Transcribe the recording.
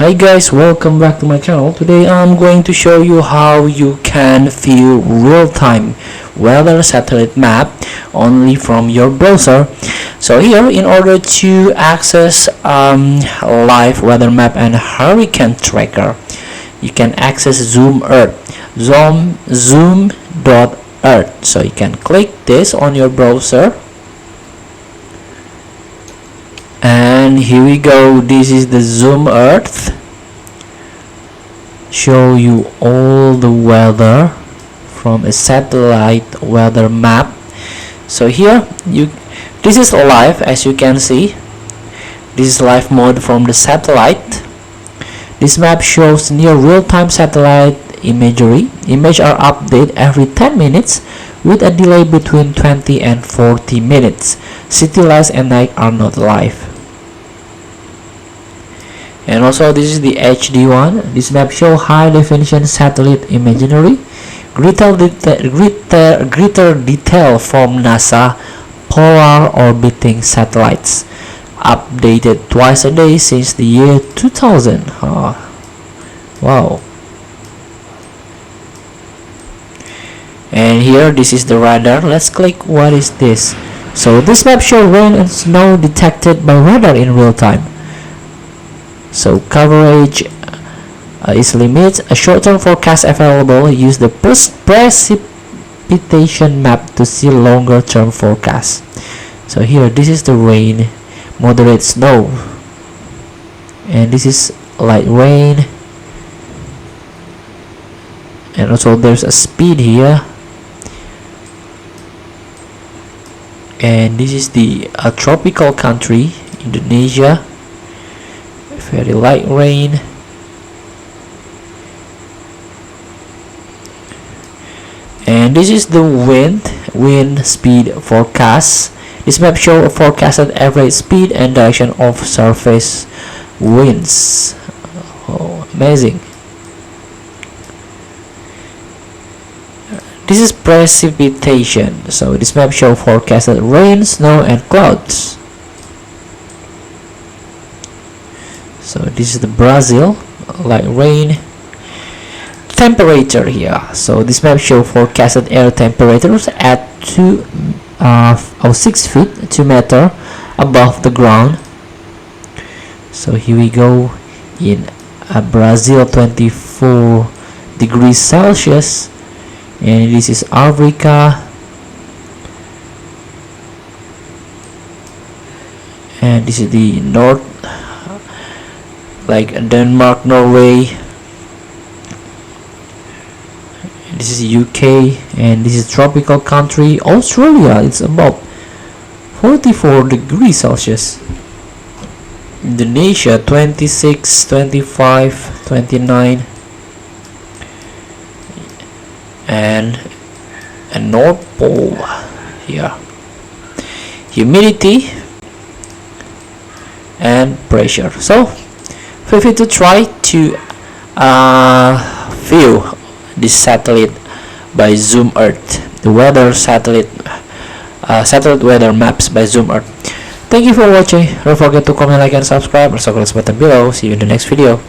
Hi guys, welcome back to my channel. Today I'm going to show you how you can view real-time weather satellite map only from your browser. So here, in order to access live weather map and hurricane tracker, you can access Zoom Earth, zoom.earth. So you can click this on your browser. And here we go, this is the Zoom Earth. Show you all the weather from a satellite weather map. So here this is live, as you can see. This is live mode from the satellite. This map shows near real-time satellite imagery. Images are updated every 10 minutes with a delay between 20 and 40 minutes. City lights and night are not live. And also this is the HD one. This map shows high definition satellite imagery, greater detail from NASA polar orbiting satellites, updated twice a day since the year 2000. Wow. And here, this is the radar. Let's click what is this. So this map shows rain and snow detected by radar in real time. So coverage is limited. A short-term forecast available. Use the precipitation map to see longer-term forecast. So here, this is the rain, moderate snow, and this is light rain. And also there's a speed here. And this is the tropical country, Indonesia. Very light rain. And this is the wind speed forecast. This map shows a forecasted average speed and direction of surface winds. Oh, amazing. This is precipitation. So this map shows forecasted rain, snow and clouds. So this is the Brazil, light rain. Temperature here. So this map shows forecasted air temperatures at 6 feet 2 meter above the ground. So here we go in Brazil, 24 degrees Celsius, and this is Africa. And this is the north, like Denmark, Norway. This is UK, and this is tropical country Australia. It's about 44 degrees Celsius. Indonesia, 26, 25, 29, and North Pole here. Humidity and pressure. So feel free to try to view this satellite by Zoom Earth, the weather satellite weather maps by Zoom Earth. Thank you for watching. Don't forget to comment, like and subscribe. Also click the button below. See you in the next video.